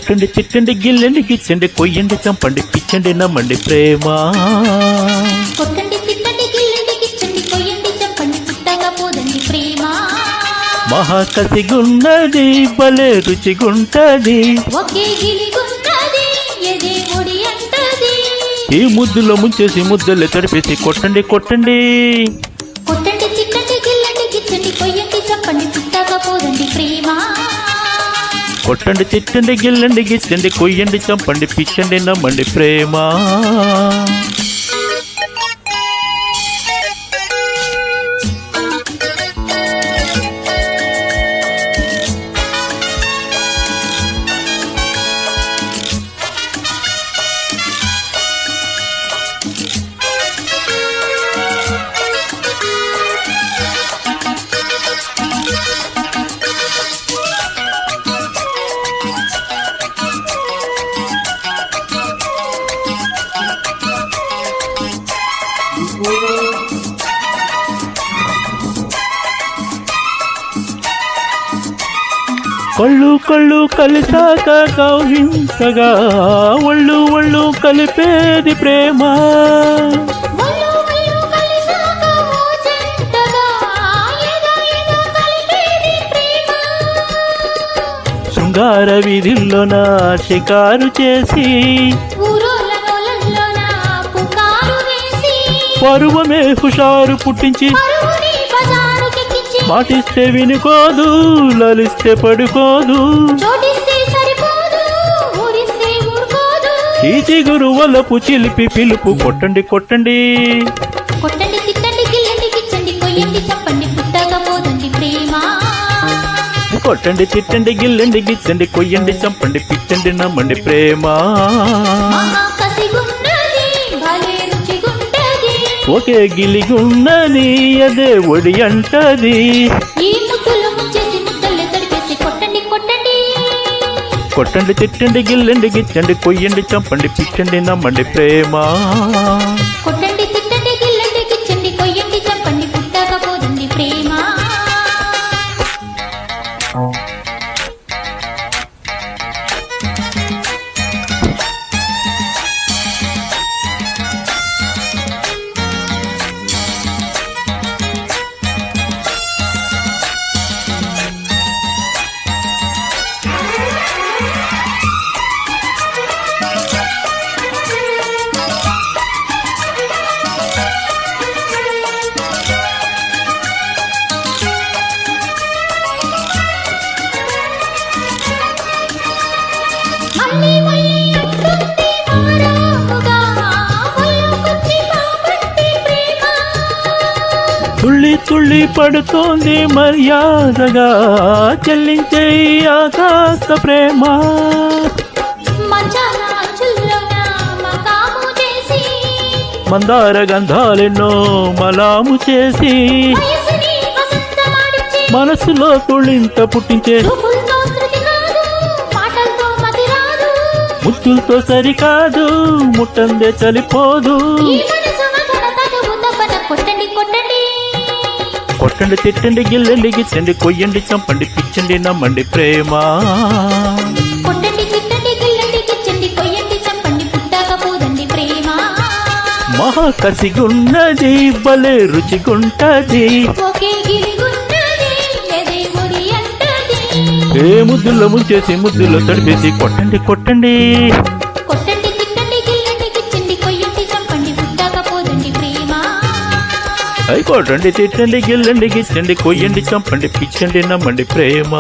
కొట్టండి తిట్టండి గిల్లండి గిచ్చండి కొయ్యండి చంపండి పిచ్చండి నమ్మండి ప్రేమ. కొట్టండి తిట్టండి గిల్లండి గిచ్చండి కొయ్యండి చంపండి పుట్టకపోదండి ప్రేమ. మహా కసిగున్నది భలే రుచిగుంటది, ఒకే గిలిగున్నది ఎదే ఒడి అంటది. ఈ ముద్దులో ముంచేసి ముద్దలే తడిపేసి కొట్టండి కొట్టండి. కొట్టండి తిట్టండి గిల్లండి గిచ్చండి కొయ్యండి చంపండి పుట్టకపోదండి ప్రేమ. కొట్టండి తిట్టండి గిల్లండి గిచ్చండి కొయ్యండి చంపండి పిచ్చండి నమ్మండి ప్రేమ. కళ్ళు కళ్ళు కలిసాక కౌగింతగా ఒళ్ళు ఒళ్ళు కలిపేది ప్రేమ. శృంగార వీధుల్లోన షికారు చేసి పరువమే హుషారు పుట్టించి మాటిస్తే వినుకోదు లలిస్తే పడుకోదు, ఈ చిగురు వలపు చిలిపి పిలుపు కొట్టండి కొట్టండి. కొట్టండి తిట్టండి గిల్లండి గిచ్చండి కొయ్యండి చంపండి పుట్టకపోదండి ప్రేమ. కొట్టండి తిట్టండి గిల్లండి గిచ్చండి కొయ్యండి చంపండి పిచ్చండి నమ్మండి ప్రేమ. ఒకే గిలిగున్నది అదే ఒడి అంటది. కొట్టండి తిట్టండి గిల్లండి గిచ్చండి కొయ్యండి చంపండి పిచ్చండి నమ్మండి ప్రేమ. కొట్టండి తిట్టండి గిల్లండి గిచ్చండి కొయ్యండి చంపండి పుట్టకపోదండి ప్రేమ. తుళ్ళి తుళ్ళి పడుతోంది మర్యాదగా చెల్లించే ఆకాశ ప్రేమ. మందార గంధాలెన్నో మలాము చేసి మనసులో తుళ్ళింత పుట్టించే ముచ్చులతో సరికాదు ముట్టందే చలిపోదు. కొట్టండి తిట్టండి గిల్లండి గిచ్చండి కొయ్యండి చంపండి పిచ్చండి నమ్మండి ప్రేమ. కొట్టండి తిట్టండి గిల్లండి గిచ్చండి కొయ్యండి చంపండి పుట్టకపోదండి ప్రేమ. మహా కసిగున్నది భలే రుచిగుంటది, ఏ ముద్దుల్లో ముంచేసి ముద్దుల్లో తడిపేసి కొట్టండి కొట్టండి. కొట్టండి తిట్టండి గిల్లండి గిచ్చండి కొయ్యండి చంపండి పుట్టకపోదండి ప్రేమ. కొట్టండి తిట్టండి గిల్లండి గిచ్చండి కొయ్యండి చంపండి పిచ్చండి నమ్మండి ప్రేమ.